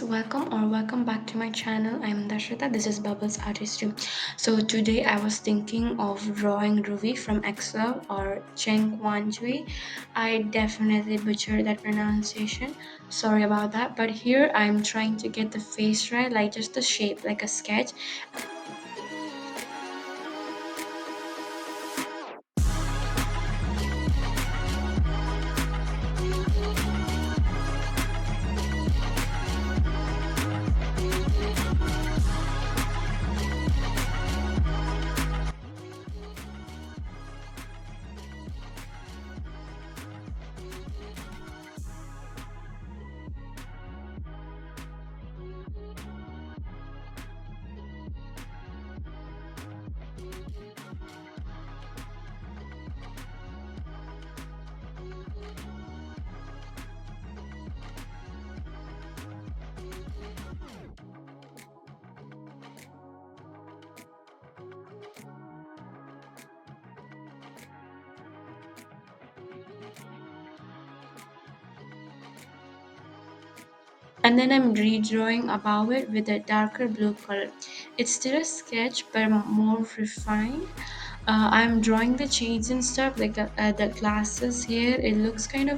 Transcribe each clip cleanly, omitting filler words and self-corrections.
Welcome back to my channel. I'm Dashrita. This is Bubbles Artistry. So today I was thinking of drawing Ruby from xlov or Cheng Wanjui. I definitely butchered that pronunciation. Sorry about that. But here I'm trying to get the face right, like just the shape, like a sketch. And then I'm redrawing above it with a darker blue color. It's still a sketch but more refined. I'm drawing the chains and stuff like the glasses here. It kind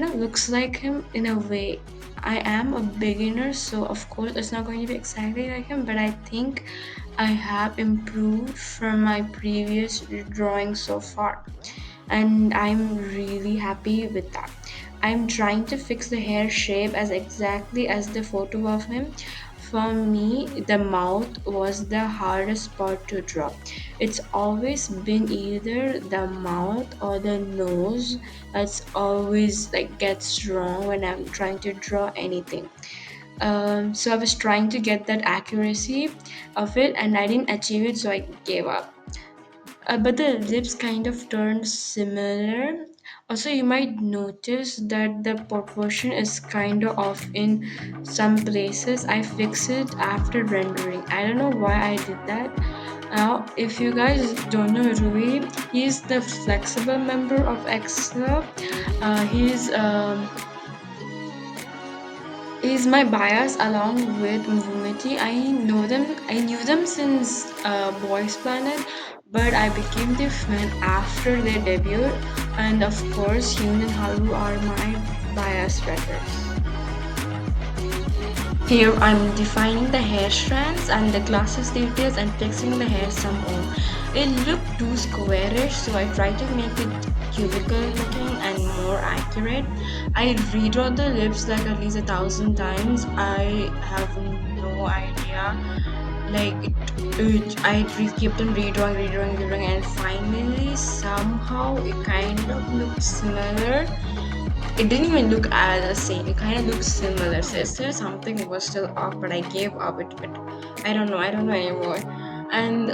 of looks like him in a way. I am a beginner, so of course it's not going to be exactly like him, but I think I have improved from my previous drawing so far, and I'm really happy with that. I'm trying to fix the hair shape as exactly as the photo of him. For me, the mouth was the hardest part to draw. It's always been either the mouth or the nose that's always like gets wrong when I'm trying to draw anything. So I was trying to get that accuracy of it and I didn't achieve it, so I gave up. But the lips kind of turned similar. Also, you might notice that the proportion is kind of off in some places. I fixed it after rendering. I don't know why I did that. Now, if you guys don't know Rui, he's the flexible member of xlov. He's my bias along with Mvumeti. I knew them since Boys Planet, but I became their fan after their debut. And of course, Hyun and Haru are my bias records. Here I'm defining the hair strands and the glasses details and fixing the hair some more. It looked too squarish, so I tried to make it cubical looking and more accurate. I redraw the lips like at least 1,000 times. I have no idea. Kept on redrawing, and finally somehow it kind of looked similar. It didn't even look as the same. It kind of looked similar. So still something was still off, but I gave up it. But I don't know anymore. And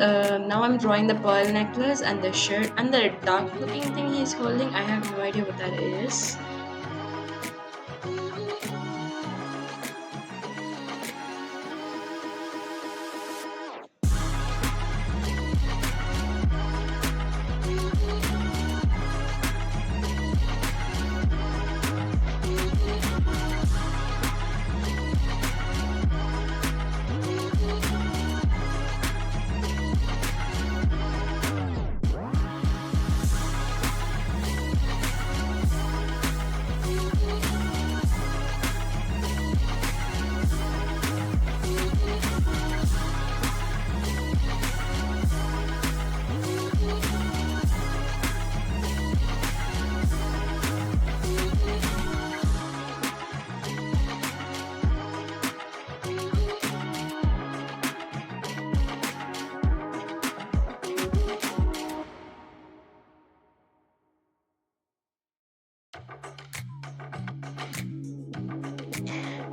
now I'm drawing the pearl necklace and the shirt and the dark looking thing he's holding. I have no idea what that is.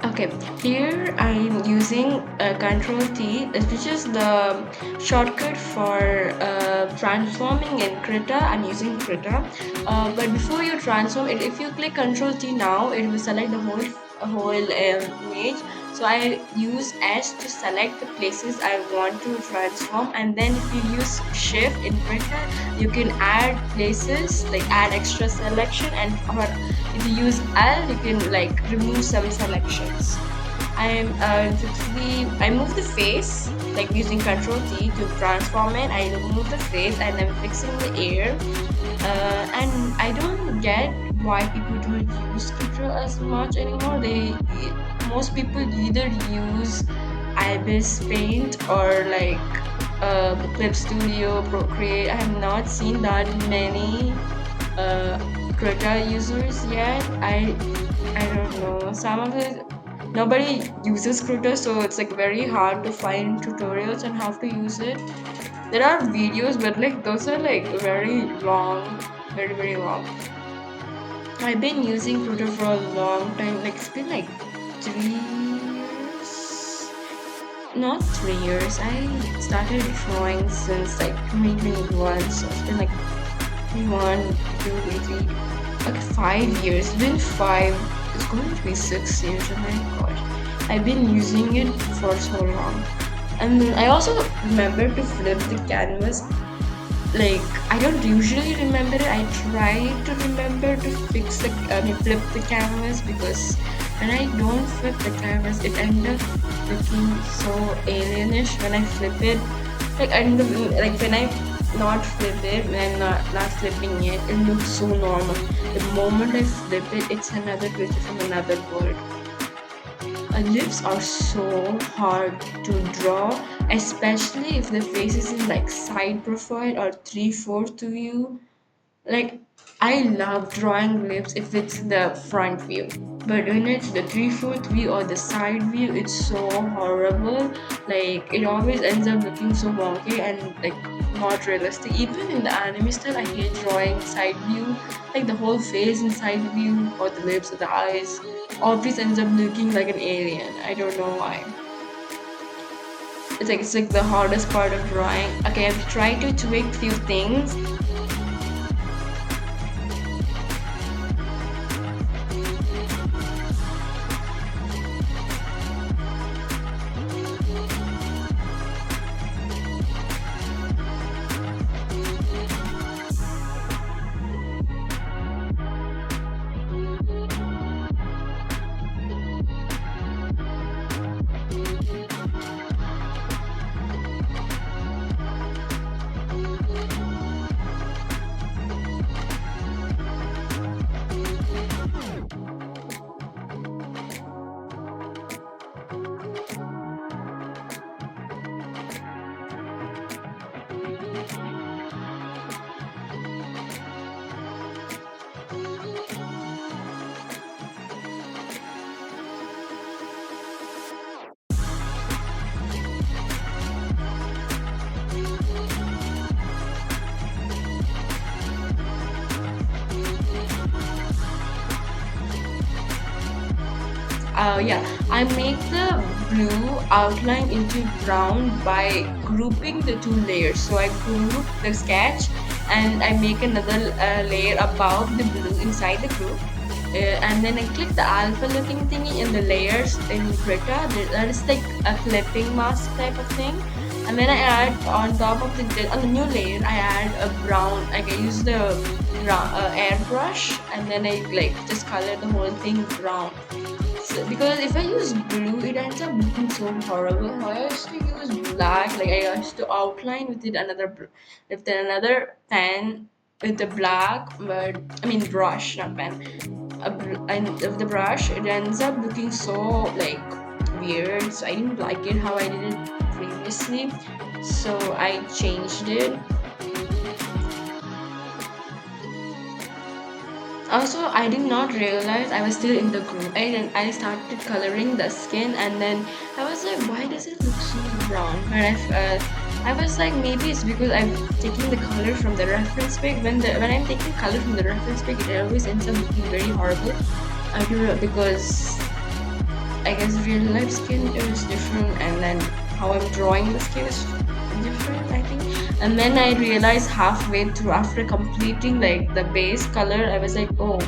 Okay, here I'm using Control T, which is the shortcut for transforming in Krita. I'm using Krita, but before you transform it, if you click Control T now, it will select the whole image. So I use S to select the places I want to transform, and then if you use Shift in Krita, you can add places like add extra selection, and or if you use L, you can like remove some selections. I move the face like using Control T to transform it. I remove the face and I'm fixing the ear. And I don't get why people don't use Krita as much anymore. Most people either use Ibis Paint or like Clip Studio, Procreate. I have not seen that many uh, Krita users yet. I don't know. Some of it nobody uses Krita, so it's like very hard to find tutorials on how to use it. There are videos, but like those are like very long, very long. I've been using Krita for a long time. Like it's been like 3 years. Not 3 years. I started drawing since like 2021, so it's been like 1, 2, 3, like 5 years. It's been five. It's going to be 6 years. Oh my god! I've been using it for so long. And I also remember to flip the canvas. Like I don't usually remember it. I try to remember to flip the canvas, because when I don't flip the canvas, it ends up looking so alienish when I flip it. Like like when I not flip it, when I'm not flipping it, it looks so normal. The moment I flip it, it's another picture from another world. Lips are so hard to draw, especially if the face is in like side profile or 3/4 view. Like, I love drawing lips if it's the front view, but when it's the 3/4 view or the side view, it's so horrible. Like, it always ends up looking so wonky and like not realistic. Even in the anime style, I hate drawing side view, like the whole face in side view, or the lips or the eyes. Always ends up looking like an alien. I don't know why. It's like the hardest part of drawing. Okay, I've tried to tweak few things. Yeah, I make the blue outline into brown by grouping the two layers. So I group the sketch and I make another layer above the blue inside the group. And then I click the alpha looking thingy in the layers in Krita. That is like a clipping mask type of thing. And then I add on top of on the new layer, I add a brown. Like I use the airbrush, and then I like just color the whole thing brown. Because if I use blue, it ends up looking so horrible. I used to use black, like I used to outline with it with another pen with the black, but I mean brush, not pen. And with the brush, it ends up looking so like weird. So I didn't like it how I did it previously. So I changed it. Also, I did not realize I was still in the group. I started coloring the skin, and then I was like, why does it look so brown? And I was like, maybe it's because I'm taking the color from the reference pic. When I'm taking color from the reference pic, it always ends up looking very horrible. I don't know, because I guess real life skin is different, and then how I'm drawing the skin is different, I think. And then I realized halfway through, after completing like the base color, I was like, oh,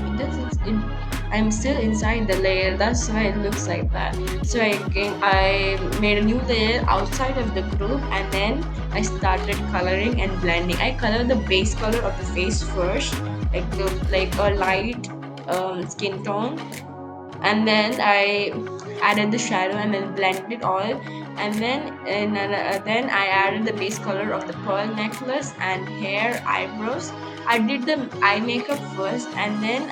I'm still inside the layer. That's why it looks like that. So I made a new layer outside of the group, and then I started coloring and blending. I colored the base color of the face first, like a light skin tone, and then I added the shadow and then blended it all, and then I added the base color of the pearl necklace and hair, eyebrows. I did the eye makeup first, and then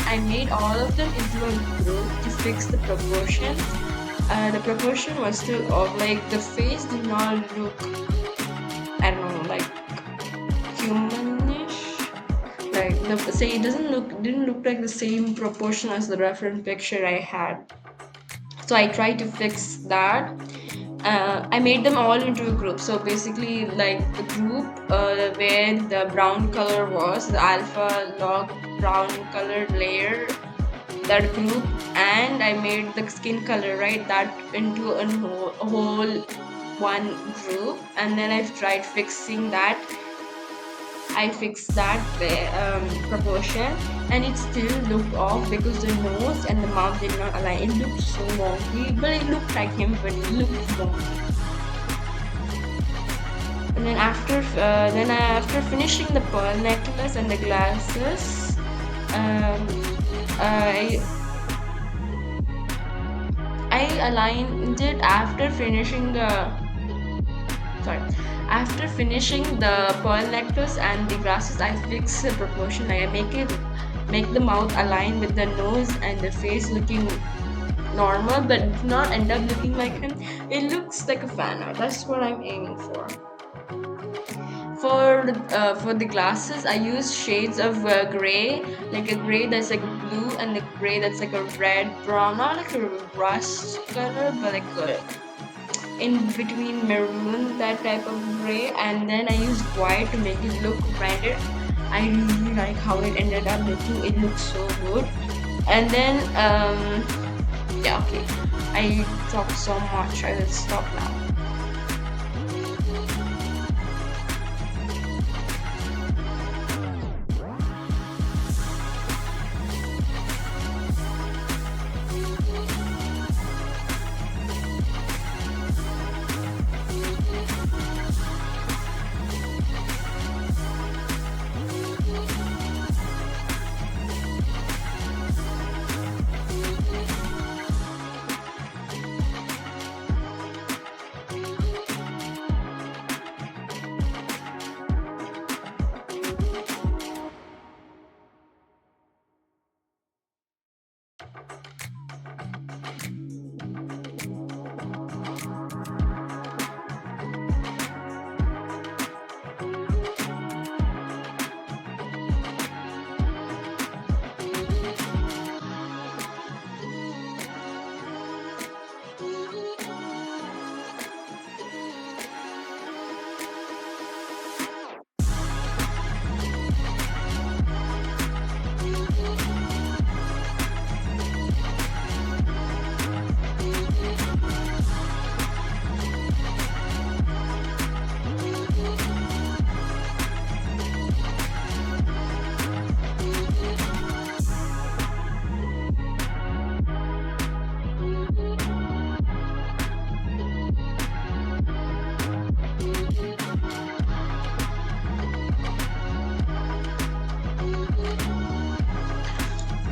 I made all of them into a group to fix the proportion. The proportion was still off, like the face did not look, I don't know, like humanish. Like the say it didn't look like the same proportion as the reference picture I had. So I tried to fix that. I made them all into a group. So basically, like the group where the brown color was the alpha log brown colored layer, that group, and I made the skin color, right, that into a whole one group, and then I've tried fixing that. I fixed that proportion, and it still looked off because the nose and the mouth did not align. It looked so wonky, but it looked like him, but it looked wonky. And then after finishing the pearl necklace and the glasses, um, I I aligned it after finishing the sorry after finishing the pearl necklace and the glasses. I fix the proportion. Like I make the mouth align with the nose and the face looking normal, but not end up looking like him. It looks like a fan art. That's what I'm aiming for. For the glasses, I use shades of gray, like a gray that's like blue and a gray that's like a red brown, not like a rust color, but like a in between maroon, that type of gray. And then I used white to make it look branded. I really like how it ended up looking. It looks so good. And then yeah, okay, I talked so much, I will stop now.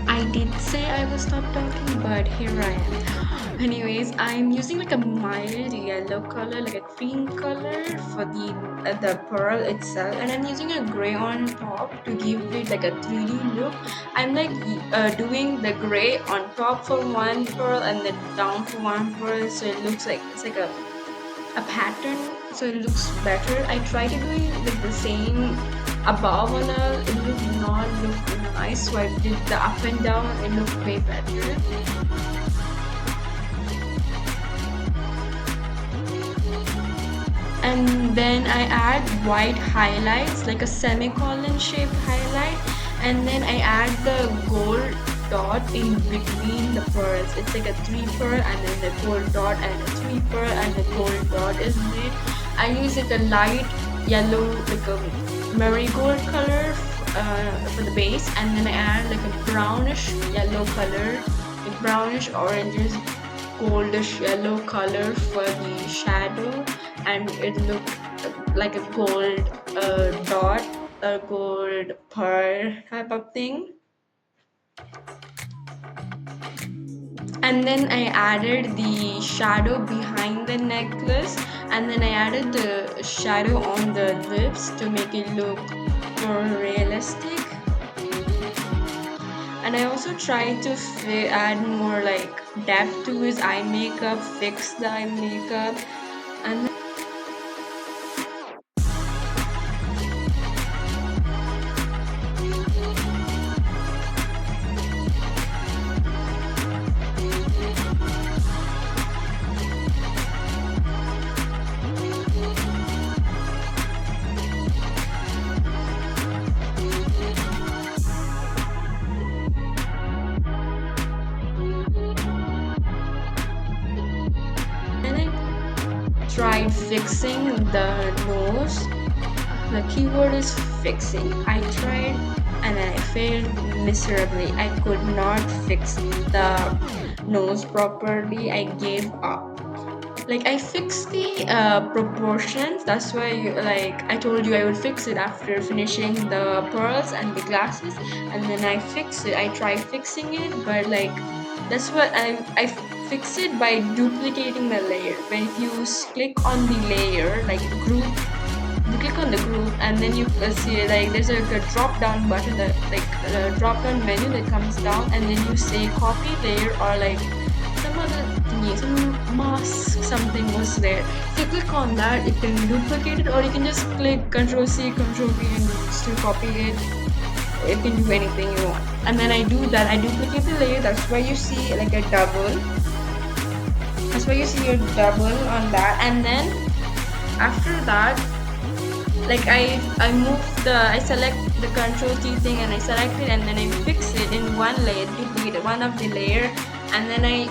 I did say I will stop talking, but here I am. Anyways, I'm using like a mild yellow color, like a cream color for the pearl itself, and I'm using a gray on top to give it like a 3D look. I'm like doing the gray on top for one pearl and then down for one pearl, so it looks like it's like a pattern, so it looks better. I try to do it with the same above on a, it would not look nice, so I did the up and down, it looked way better. And Then I add white highlights, like a semicolon shaped highlight, and then I add the gold dot in between the pearls. It's like a three pearl and then the gold dot and a three pearl and the gold dot is made. I use like a light yellow, like a marigold color for the base, and then I add like a brownish yellow color, like brownish oranges goldish yellow color for the shadow, and it looked like a gold dot, a gold pearl type of thing. And then I added the shadow behind the necklace, and then I added the shadow on the lips to make it look more realistic. And I also tried to add more like depth to his eye makeup, fix the eye makeup, and then I tried fixing the nose. The keyword is fixing. I tried and I failed miserably. I could not fix the nose properly. I gave up. Like I fixed the proportions. That's why, like I told you, I would fix it after finishing the pearls and the glasses, and then I fix it. I try fixing it, but like that's what I fix it by duplicating the layer. When if you click on the layer, like group, you click on the group and then you see like there's a drop down button, that like a drop down menu that comes down, and then you say copy layer or like some other thingy, some mask something was there. If you click on that, it can duplicate it, or you can just click Ctrl C, Ctrl V and still copy it. It can do anything you want. And then I do that, I duplicate the layer. That's why you see like a double. That's why you see a double on that. And then after that, like I move the, I select the control key thing and I select it, and then I fix it in one layer, duplicate one of the layer, and then I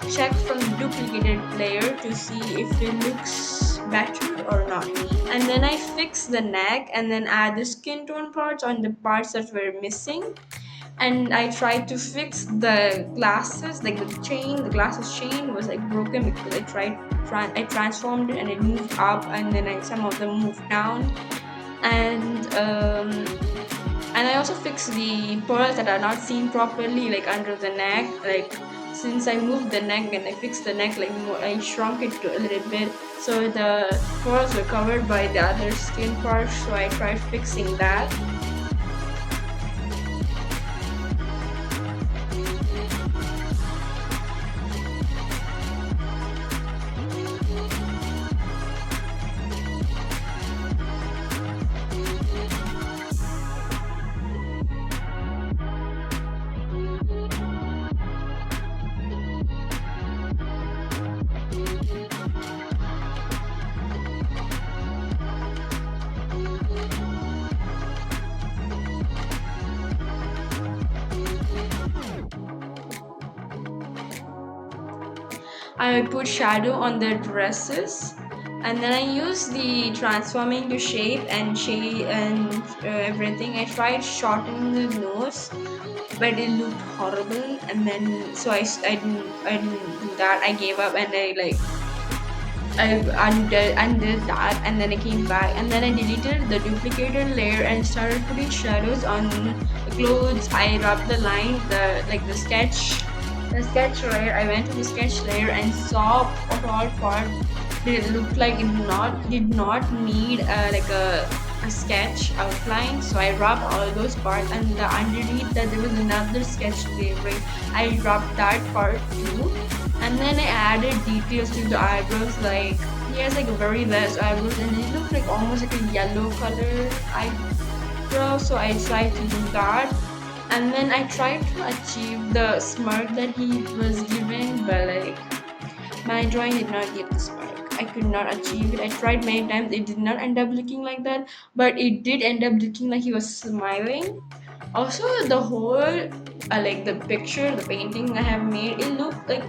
check from the duplicated layer to see if it looks better or not. And then I fix the neck and then add the skin tone parts on the parts that were missing. And I tried to fix the glasses, like the glasses chain was like broken because I transformed it and it moved up, and then some of them moved down, and I also fixed the pearls that are not seen properly, like under the neck. Like since I moved the neck and I fixed the neck, like more, I shrunk it to a little bit, so the pearls were covered by the other skin parts. So I tried fixing that. I put shadow on the dresses, and then I use the transforming to shape and shade and everything. I tried shortening the nose, but it looked horrible. And then so I didn't do that. I gave up and I undid that, and then I came back and then I deleted the duplicated layer and started putting shadows on the clothes. I rubbed the line, the sketch layer. I went to the sketch layer and saw what all part did it look like it did not need like a sketch outline. So I rubbed all those parts, and the underneath that there was another sketch layer. I rubbed that part too. And then I added details to the eyebrows, like he has like very less eyebrows and it looks like almost like a yellow color eyebrow. So I tried to do that. And then I tried to achieve the smirk that he was giving, but like my drawing did not give the smirk. I could not achieve it. I tried many times, it did not end up looking like that, but it did end up looking like he was smiling. Also, the whole like the picture, the painting I have made, it looked like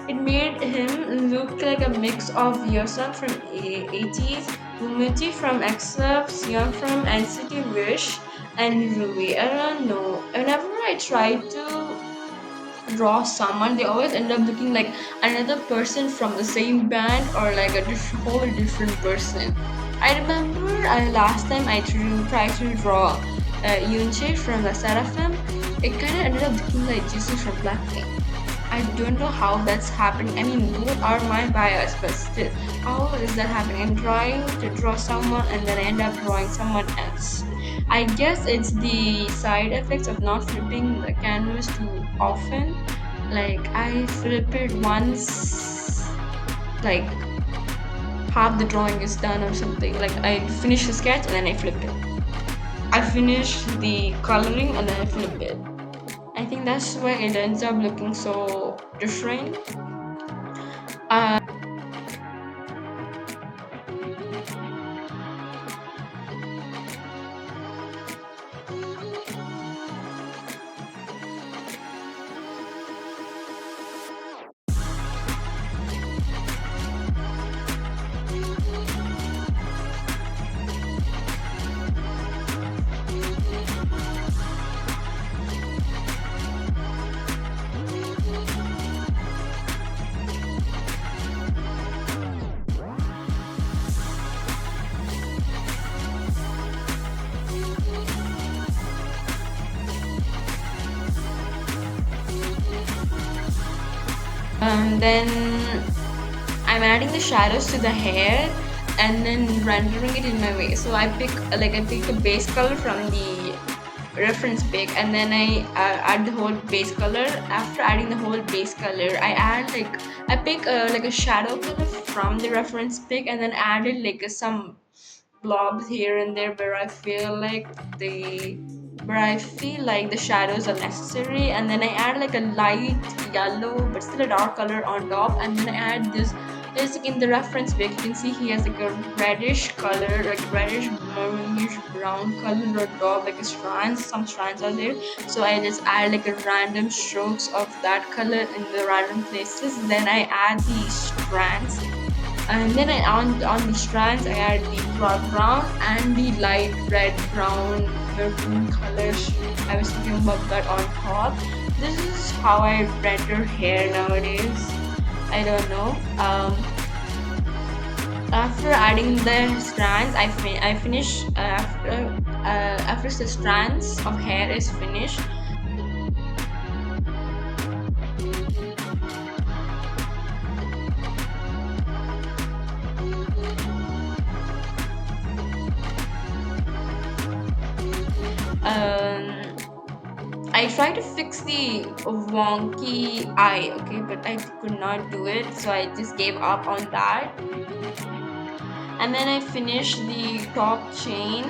it made him look like a mix of yourself from 80s, Umiti from xlov, Sion from NCT Wish, and Ruby. I don't know. Whenever I try to draw someone, they always end up looking like another person from the same band or like a whole different person. I remember last time I tried to draw Yunche from the Seraphim, it kind of ended up looking like Jesus from Blackpink. I don't know how that's happening. I mean, both are my bias, but still, how is that happening? I'm trying to draw someone and then I end up drawing someone else. I guess it's the side effects of not flipping the canvas too often. Like, I flip it once, like, half the drawing is done or something. Like, I finish the sketch and then I flip it. I finish the coloring and then I flip it. I think that's why it ends up looking so different. Uh, then I'm adding the shadows to the hair and then rendering it in my way. So I pick a base color from the reference pic and then I add the whole base color. After adding the whole base color, I pick like a shadow color from the reference pic and then added like some blobs here and there where I feel like the shadows are necessary, and then I add like a light yellow but still a dark color on top, and then I add this. There's like in the reference pic, you can see he has like a reddish color, like reddish maroonish brown color on top, like a strands. Some strands are there, so I just add like a random strokes of that color in the random places. Then I add these strands and then on the strands I add the broad brown and the light red brown maroon colors. I was thinking about that on top. This is how I render hair nowadays. I don't know. After adding the strands, I finish after the strands of hair is finished. um, I tried to fix the wonky eye, okay, but I could not do it, so I just gave up on that. And then I finished the top chain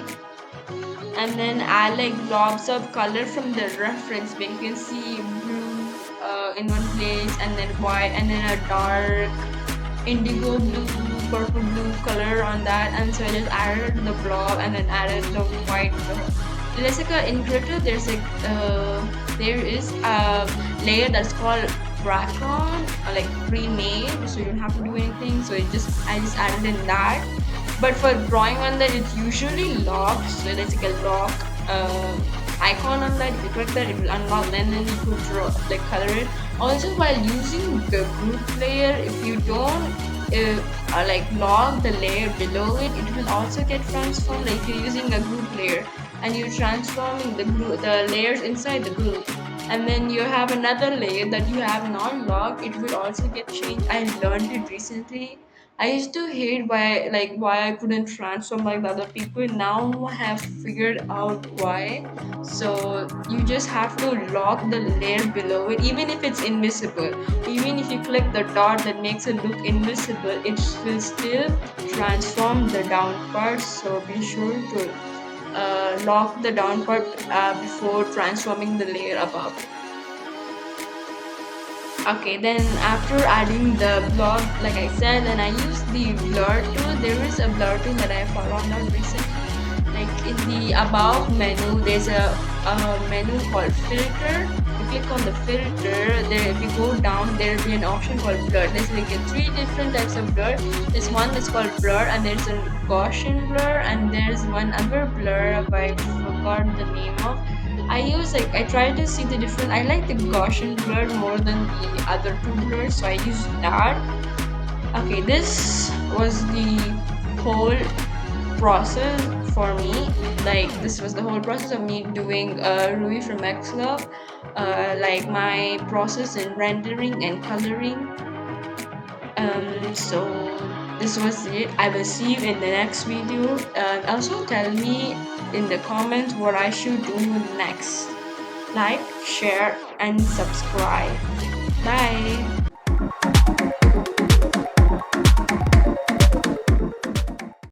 and then add like blobs of color from the reference pic. You can see blue in one place and then white and then a dark indigo blue, purple blue color on that, and so I just added the blob and then added the white blob. There's like in krita, there is a layer that's called background, like pre-made, so you don't have to do anything. So I just added in that. But for drawing on that, it's usually locked, so there's like a lock icon on that. If you click that, it will unlock, and then you could draw, like color it. Also, while using the group layer, if you don't like lock the layer below it, it will also get transformed. Like if you're using a group layer and you're transforming the layers inside the group, and then you have another layer that you have not locked, it will also get changed. I learned it recently. I used to hate why I couldn't transform like the other people. Now I have figured out why. So you just have to lock the layer below it, even if it's invisible. Even if you click the dot that makes it look invisible, it will still transform the down part. So be sure to lock the down part before transforming the layer above. Okay, then after adding the blog, like I said, then I use the blur tool. There is a blur tool that I found out recently. Like in the above menu, there's a menu called filter. You click on the filter. There, if you go down, there will be an option called blur. There's like three different types of blur. There's one that's called blur, and there's a Gaussian blur, and there's one other blur, but I forgot the name of. I try to see the different. I like the Gaussian blur more than the other two blurs, so I use that. Okay, this was the whole process for me. Like this was the whole process of me doing Ruby from xlov. Like my process in rendering and coloring. So this was it. I will see you in the next video. Also tell me in the comments what I should do next. Like, share, and subscribe. Bye.